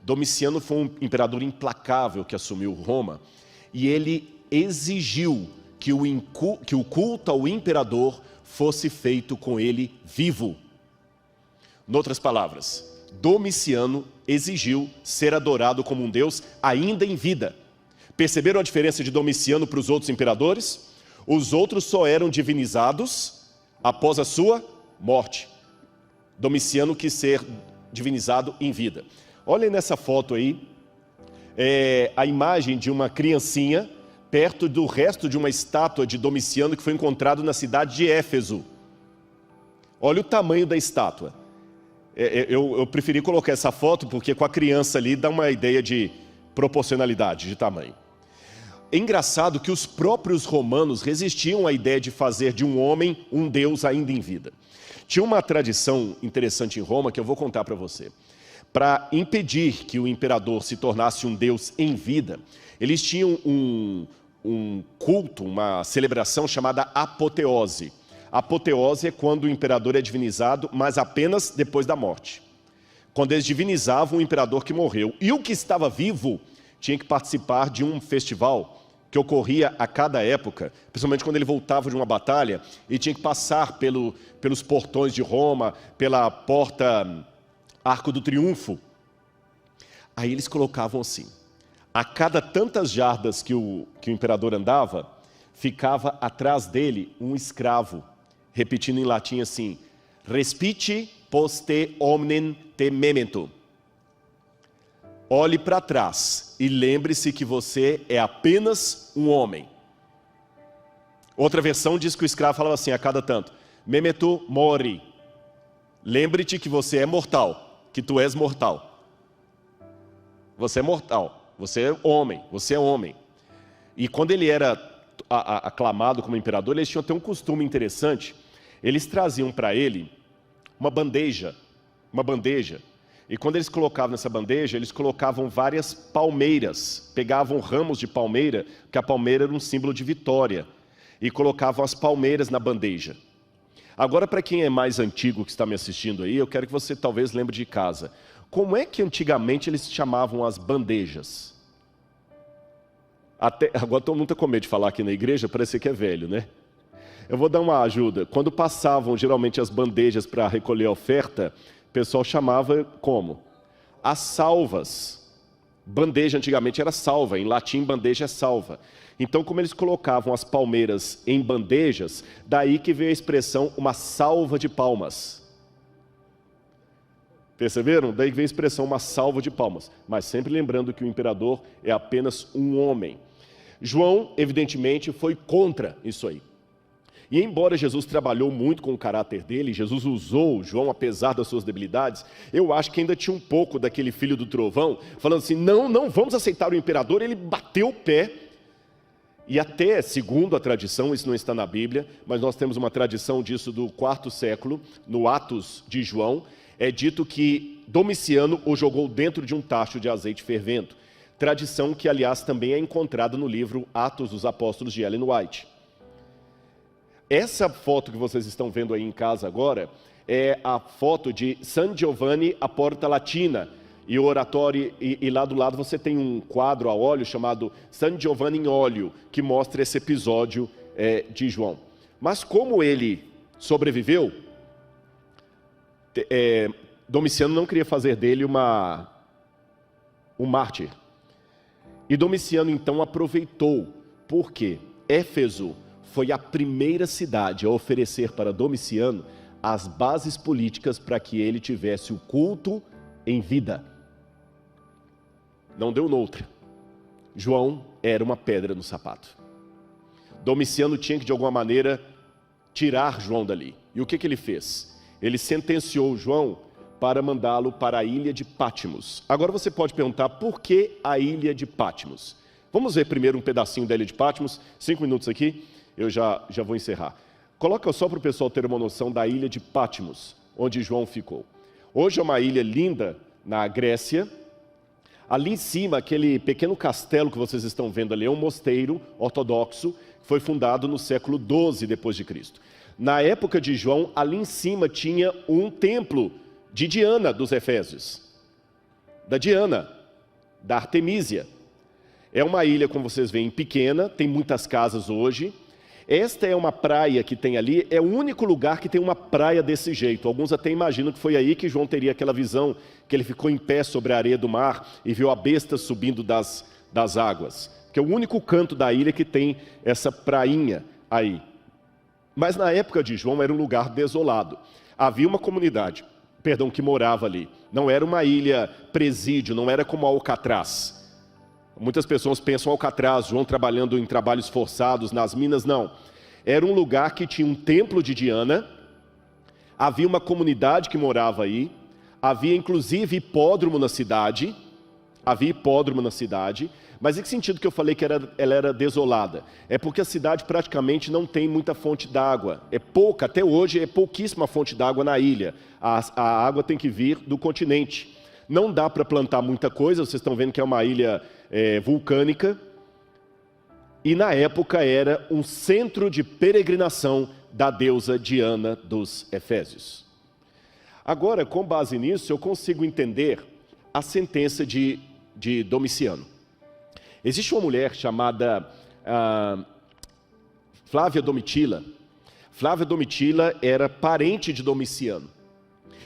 Domiciano foi um imperador implacável que assumiu Roma, e ele exigiu que o culto ao imperador fosse feito com ele vivo. Em outras palavras, Domiciano exigiu ser adorado como um Deus ainda em vida. Perceberam a diferença de Domiciano para os outros imperadores? Os outros só eram divinizados após a sua morte. Domiciano quis ser divinizado em vida. Olhem nessa foto aí, a imagem de uma criancinha perto do resto de uma estátua de Domiciano que foi encontrado na cidade de Éfeso. Olha o tamanho da estátua. Eu preferi colocar essa foto porque com a criança ali dá uma ideia de proporcionalidade, de tamanho. É engraçado que os próprios romanos resistiam à ideia de fazer de um homem um deus ainda em vida. Tinha uma tradição interessante em Roma que eu vou contar para você. Para impedir que o imperador se tornasse um deus em vida, eles tinham um culto, uma celebração chamada apoteose. Apoteose é quando o imperador é divinizado, mas apenas depois da morte. Quando eles divinizavam o imperador que morreu. E o que estava vivo tinha que participar de um festival que ocorria a cada época, principalmente quando ele voltava de uma batalha, e tinha que passar pelos portões de Roma, pela porta Arco do Triunfo. Aí eles colocavam assim: a cada tantas jardas que o imperador andava, ficava atrás dele um escravo, repetindo em latim assim: Respite poste omnem te memento. Olhe para trás e lembre-se que você é apenas um homem. Outra versão diz que o escravo falava assim a cada tanto: Memento mori. Lembre-te que você é mortal, que tu és mortal. Você é mortal, você é homem, você é homem. E quando ele era aclamado como imperador, eles tinham até um costume interessante. Eles traziam para ele uma bandeja. E quando eles colocavam nessa bandeja, eles colocavam várias palmeiras. Pegavam ramos de palmeira, porque a palmeira era um símbolo de vitória. E colocavam as palmeiras na bandeja. Agora, para quem é mais antigo que está me assistindo aí, eu quero que você talvez lembre de casa. Como é que antigamente eles chamavam as bandejas? Agora todo mundo está com medo de falar aqui na igreja, parece que é velho, né? Eu vou dar uma ajuda. Quando passavam geralmente as bandejas para recolher a oferta, o pessoal chamava como? As salvas. Bandeja antigamente era salva, em latim bandeja é salva. Então, como eles colocavam as palmeiras em bandejas, daí que veio a expressão uma salva de palmas. Perceberam? Daí que veio a expressão uma salva de palmas. Mas sempre lembrando que o imperador é apenas um homem. João, evidentemente, foi contra isso aí. E embora Jesus trabalhou muito com o caráter dele, Jesus usou João apesar das suas debilidades, eu acho que ainda tinha um pouco daquele filho do trovão, falando assim, não vamos aceitar o imperador. Ele bateu o pé, e até, segundo a tradição, isso não está na Bíblia, mas nós temos uma tradição disso do IV século, no Atos de João, é dito que Domiciano o jogou dentro de um tacho de azeite fervendo, tradição que, aliás, também é encontrada no livro Atos dos Apóstolos de Ellen White. Essa foto que vocês estão vendo aí em casa agora é a foto de San Giovanni a Porta Latina. E o oratório, e lá do lado você tem um quadro a óleo chamado San Giovanni em óleo, que mostra esse episódio de João. Mas como ele sobreviveu, Domiciano não queria fazer dele um mártir. E Domiciano então aproveitou, porque Éfeso foi a primeira cidade a oferecer para Domiciano as bases políticas para que ele tivesse o culto em vida. Não deu noutra. João era uma pedra no sapato. Domiciano tinha que, de alguma maneira, tirar João dali. E o que ele fez? Ele sentenciou João para mandá-lo para a ilha de Pátimos. Agora você pode perguntar, por que a ilha de Pátimos? Vamos ver primeiro um pedacinho da ilha de Pátimos, 5 minutos aqui, eu já vou encerrar. Coloca só para o pessoal ter uma noção da ilha de Pátimos, onde João ficou. Hoje é uma ilha linda na Grécia. Ali em cima, aquele pequeno castelo que vocês estão vendo ali, é um mosteiro ortodoxo, que foi fundado no século XII depois de Cristo. Na época de João, ali em cima tinha um templo de Diana dos Efésios. Da Diana, da Artemísia. É uma ilha, como vocês veem, pequena, tem muitas casas hoje. Esta é uma praia que tem ali, é o único lugar que tem uma praia desse jeito. Alguns até imaginam que foi aí que João teria aquela visão, que ele ficou em pé sobre a areia do mar e viu a besta subindo das águas. Que é o único canto da ilha que tem essa prainha aí. Mas na época de João era um lugar desolado. Havia uma comunidade, que morava ali. Não era uma ilha presídio, não era como Alcatraz. Muitas pessoas pensam Alcatraz, João trabalhando em trabalhos forçados nas minas, não. Era um lugar que tinha um templo de Diana, havia uma comunidade que morava aí, havia inclusive hipódromo na cidade, mas em que sentido que eu falei que ela era desolada? É porque a cidade praticamente não tem muita fonte d'água, é pouca, até hoje é pouquíssima fonte d'água na ilha, a água tem que vir do continente. Não dá para plantar muita coisa, vocês estão vendo que é uma ilha vulcânica, e na época era um centro de peregrinação da deusa Diana dos Efésios. Agora, com base nisso, eu consigo entender a sentença de Domiciano. Existe uma mulher chamada Flávia Domitila. Flávia Domitila era parente de Domiciano.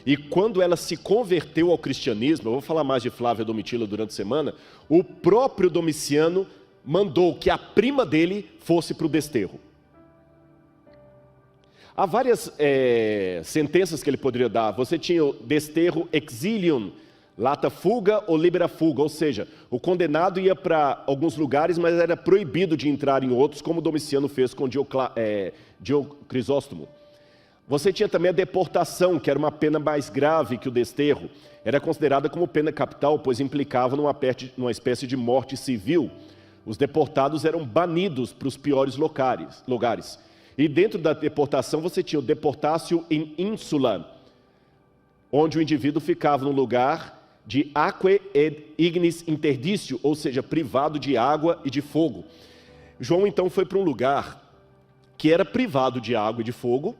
E quando ela se converteu ao cristianismo, eu vou falar mais de Flávia Domitila durante a semana, o próprio Domiciano mandou que a prima dele fosse para o desterro. Há várias sentenças que ele poderia dar. Você tinha o desterro exilium, lata fuga ou libera fuga, ou seja, o condenado ia para alguns lugares, mas era proibido de entrar em outros, como Domiciano fez com Crisóstomo. Você tinha também a deportação, que era uma pena mais grave que o desterro. Era considerada como pena capital, pois implicava numa espécie de morte civil. Os deportados eram banidos para os piores lugares. E dentro da deportação você tinha o deportatio in insula, onde o indivíduo ficava no lugar de aquae et ignis interditio, ou seja, privado de água e de fogo. João então foi para um lugar que era privado de água e de fogo,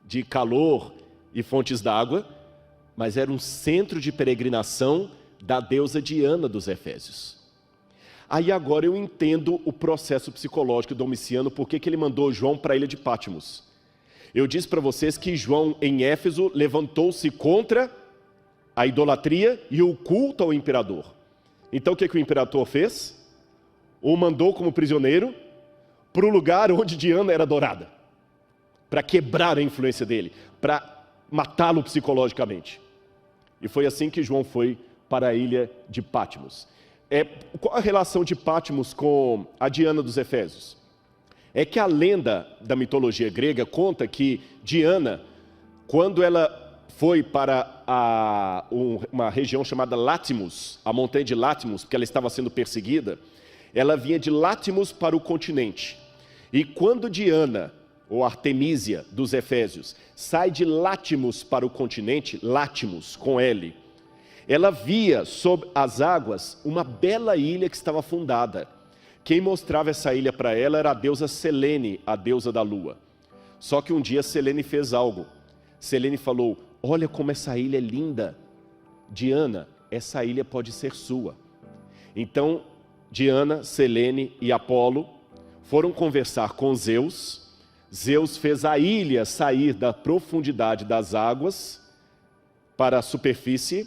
de calor e fontes d'água, mas era um centro de peregrinação da deusa Diana dos Efésios. Aí agora eu entendo o processo psicológico do Domiciano, porque que ele mandou João para a ilha de Pátimos. Eu disse para vocês que João, em Éfeso, levantou-se contra a idolatria e o culto ao imperador. Então o que o imperador fez? O mandou como prisioneiro para o lugar onde Diana era adorada, para quebrar a influência dele, para matá-lo psicologicamente. E foi assim que João foi para a ilha de Pátimos. Qual a relação de Pátimos com a Diana dos Efésios? É que a lenda da mitologia grega conta que Diana, quando ela foi para uma região chamada Látmos, a montanha de Látmos, porque ela estava sendo perseguida, ela vinha de Látmos para o continente. E quando Diana, ou Artemísia dos Efésios, sai de Látmos para o continente, Látmos com L, ela via sob as águas uma bela ilha que estava afundada. Quem mostrava essa ilha para ela era a deusa Selene, a deusa da lua. Só que um dia Selene fez algo. Selene falou: olha como essa ilha é linda. Diana, essa ilha pode ser sua. Então, Diana, Selene e Apolo foram conversar com Zeus. Zeus fez a ilha sair da profundidade das águas para a superfície.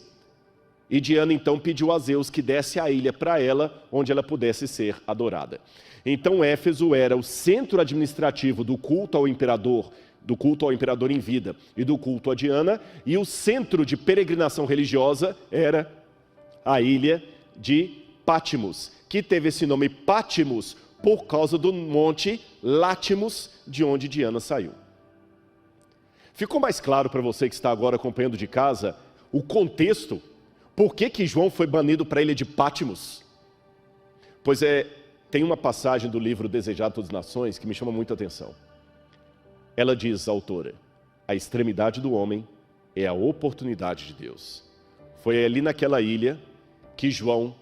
E Diana então pediu a Zeus que desse a ilha para ela, onde ela pudesse ser adorada. Então Éfeso era o centro administrativo do culto ao imperador em vida e do culto a Diana, e o centro de peregrinação religiosa era a ilha de Pátimos, que teve esse nome Pátimos por causa do monte Látmos, de onde Diana saiu. Ficou mais claro para você que está agora acompanhando de casa o contexto? Por que João foi banido para a ilha de Patmos? Pois tem uma passagem do livro Desejado de Todas as Nações que me chama muita atenção. Ela diz, a autora, a extremidade do homem é a oportunidade de Deus. Foi ali naquela ilha que João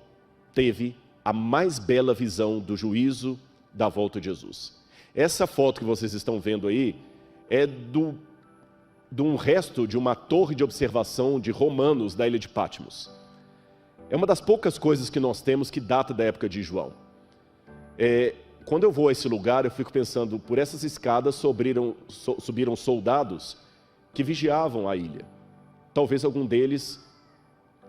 teve a mais bela visão do juízo da volta de Jesus. Essa foto que vocês estão vendo aí é de um resto de uma torre de observação de romanos da ilha de Patmos. É uma das poucas coisas que nós temos que data da época de João. Quando eu vou a esse lugar, eu fico pensando, por essas escadas subiram soldados que vigiavam a ilha. Talvez algum deles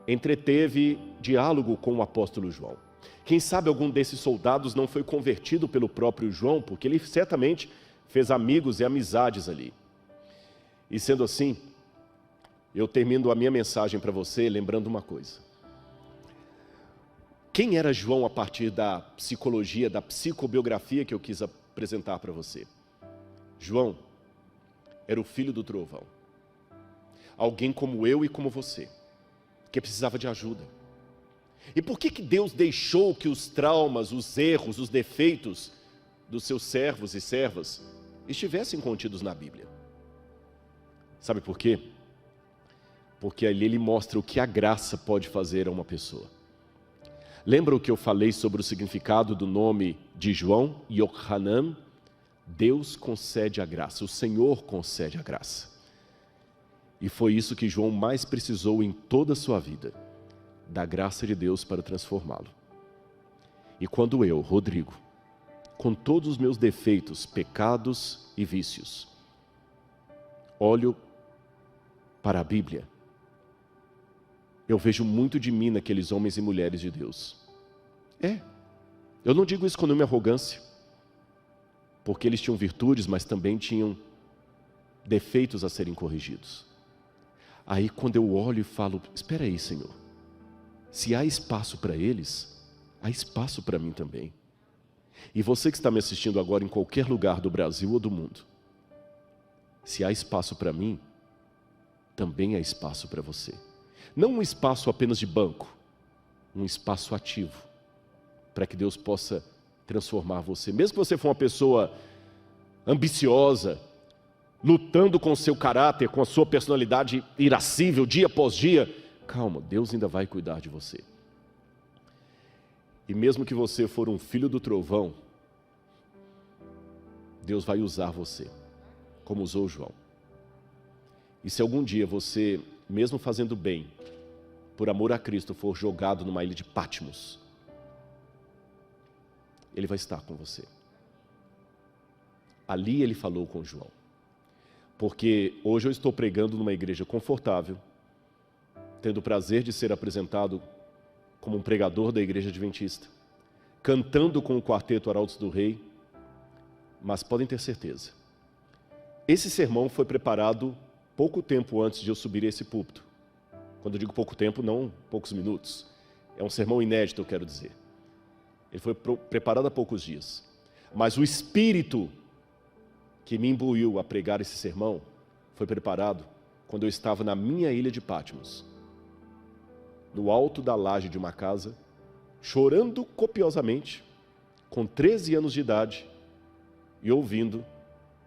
entreteve diálogo com o apóstolo João. Quem sabe algum desses soldados não foi convertido pelo próprio João, porque ele certamente fez amigos e amizades ali. E sendo assim, eu termino a minha mensagem para você lembrando uma coisa. Quem era João a partir da psicologia, da psicobiografia que eu quis apresentar para você? João era o filho do trovão. Alguém como eu e como você, que precisava de ajuda. E por que Deus deixou que os traumas, os erros, os defeitos dos seus servos e servas estivessem contidos na Bíblia? Sabe por quê? Porque ali ele mostra o que a graça pode fazer a uma pessoa. Lembra o que eu falei sobre o significado do nome de João, Yohanan? Deus concede a graça, o Senhor concede a graça. E foi isso que João mais precisou em toda a sua vida, da graça de Deus para transformá-lo. E quando eu, Rodrigo, com todos os meus defeitos, pecados e vícios, olho para a Bíblia, eu vejo muito de mim naqueles homens e mulheres de Deus. Eu não digo isso com nenhuma arrogância, porque eles tinham virtudes, mas também tinham defeitos a serem corrigidos. Aí quando eu olho e falo, espera aí, Senhor, se há espaço para eles, há espaço para mim também. E você que está me assistindo agora em qualquer lugar do Brasil ou do mundo, se há espaço para mim, também há espaço para você. Não um espaço apenas de banco, um espaço ativo, para que Deus possa transformar você. Mesmo que você for uma pessoa ambiciosa, lutando com o seu caráter, com a sua personalidade irascível, dia após dia, calma, Deus ainda vai cuidar de você. E mesmo que você for um filho do trovão, Deus vai usar você, como usou João. E se algum dia você, mesmo fazendo bem, por amor a Cristo, for jogado numa ilha de Patmos, Ele vai estar com você. Ali Ele falou com João. Porque hoje eu estou pregando numa igreja confortável, tendo o prazer de ser apresentado como um pregador da igreja adventista, cantando com o quarteto Arautos do Rei, mas podem ter certeza, esse sermão foi preparado pouco tempo antes de eu subir esse púlpito. Quando eu digo pouco tempo, não poucos minutos. É um sermão inédito, eu quero dizer. Ele foi preparado há poucos dias. Mas o Espírito que me imbuiu a pregar esse sermão foi preparado quando eu estava na minha ilha de Patmos, no alto da laje de uma casa, chorando copiosamente, com 13 anos de idade, e ouvindo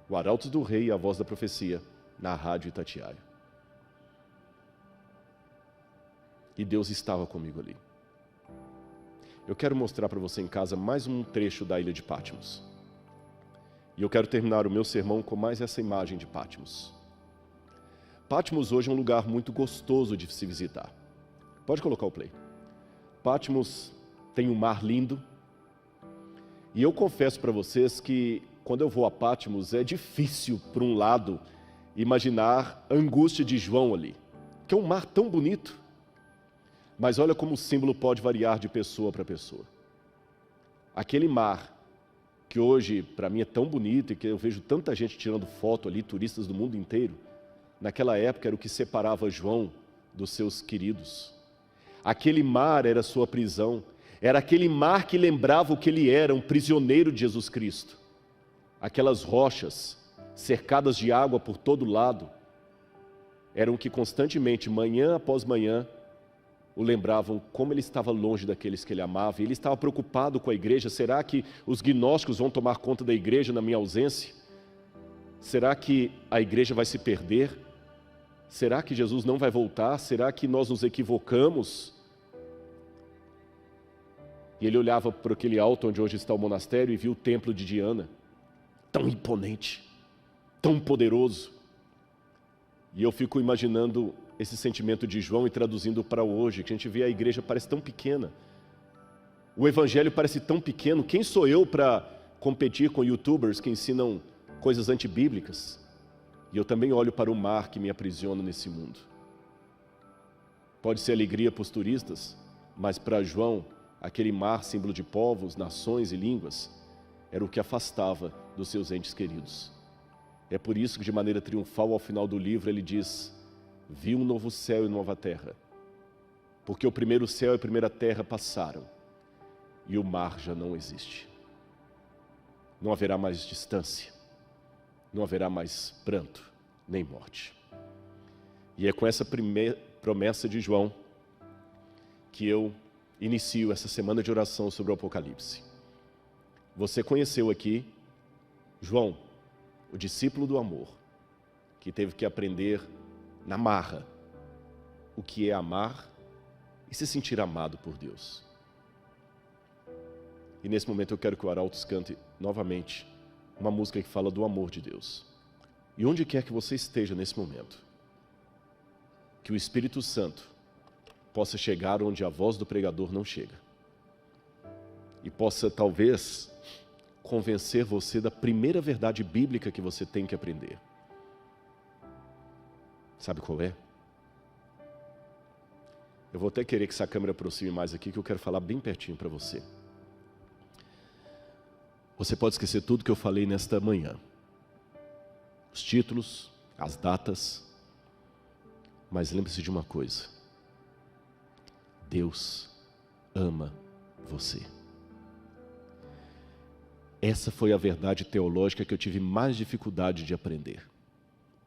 o Arautos do Rei e a Voz da Profecia na rádio Itatiaia. E Deus estava comigo ali. Eu quero mostrar para você em casa mais um trecho da ilha de Patmos. E eu quero terminar o meu sermão com mais essa imagem de Patmos. Patmos hoje é um lugar muito gostoso de se visitar. Pode colocar o play. Patmos tem um mar lindo. E eu confesso para vocês que quando eu vou a Patmos é difícil, por um lado, imaginar a angústia de João ali, que é um mar tão bonito. Mas olha como o símbolo pode variar de pessoa para pessoa. Aquele mar, que hoje para mim é tão bonito e que eu vejo tanta gente tirando foto ali, turistas do mundo inteiro, naquela época era o que separava João dos seus queridos. Aquele mar era sua prisão, era aquele mar que lembrava o que ele era, um prisioneiro de Jesus Cristo. Aquelas rochas cercadas de água por todo lado, eram que constantemente, manhã após manhã, o lembravam como ele estava longe daqueles que ele amava, e ele estava preocupado com a igreja. Será que os gnósticos vão tomar conta da igreja na minha ausência? Será que a igreja vai se perder? Será que Jesus não vai voltar? Será que nós nos equivocamos? E ele olhava para aquele alto onde hoje está o monastério e viu o templo de Diana, tão imponente, tão poderoso. E eu fico imaginando esse sentimento de João e traduzindo para hoje, que a gente vê a igreja parece tão pequena. O evangelho parece tão pequeno. Quem sou eu para competir com youtubers que ensinam coisas antibíblicas? E eu também olho para o mar que me aprisiona nesse mundo. Pode ser alegria para os turistas, mas para João, aquele mar, símbolo de povos, nações e línguas, era o que afastava dos seus entes queridos. É por isso que, de maneira triunfal, ao final do livro, ele diz: vi um novo céu e nova terra, porque o primeiro céu e a primeira terra passaram, e o mar já não existe. Não haverá mais distância, não haverá mais pranto, nem morte. E é com essa primeira promessa de João que eu inicio essa semana de oração sobre o Apocalipse. Você conheceu aqui João, o discípulo do amor, que teve que aprender na marra o que é amar e se sentir amado por Deus. E nesse momento eu quero que o Arautos cante novamente uma música que fala do amor de Deus. E onde quer que você esteja nesse momento, que o Espírito Santo possa chegar onde a voz do pregador não chega, e possa talvez convencer você da primeira verdade bíblica que você tem que aprender. Sabe qual é? Eu vou até querer que essa câmera aproxime mais aqui, que eu quero falar bem pertinho para você. Você pode esquecer tudo que eu falei nesta manhã, os títulos, as datas, mas lembre-se de uma coisa: Deus ama você. Essa foi a verdade teológica que eu tive mais dificuldade de aprender,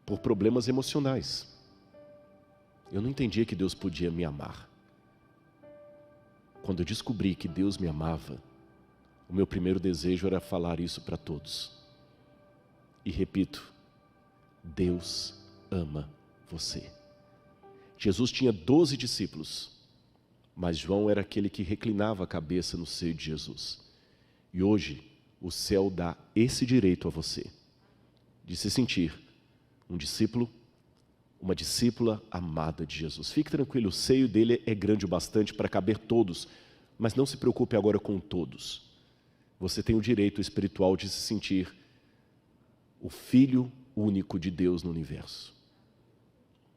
por problemas emocionais. Eu não entendia que Deus podia me amar. Quando eu descobri que Deus me amava, o meu primeiro desejo era falar isso para todos. E repito, Deus ama você. Jesus tinha 12 discípulos, mas João era aquele que reclinava a cabeça no seio de Jesus. E hoje, o céu dá esse direito a você, de se sentir um discípulo, uma discípula amada de Jesus. Fique tranquilo, o seio dele é grande o bastante para caber todos, mas não se preocupe agora com todos. Você tem o direito espiritual de se sentir o Filho único de Deus no universo.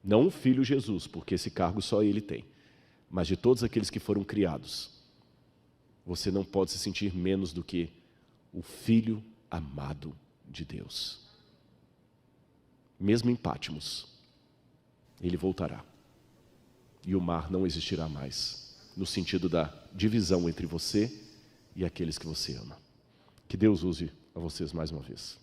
Não o Filho Jesus, porque esse cargo só ele tem, mas de todos aqueles que foram criados, você não pode se sentir menos do que o Filho amado de Deus. Mesmo em Pátimos, ele voltará, e o mar não existirá mais, no sentido da divisão entre você e aqueles que você ama. Que Deus use a vocês mais uma vez.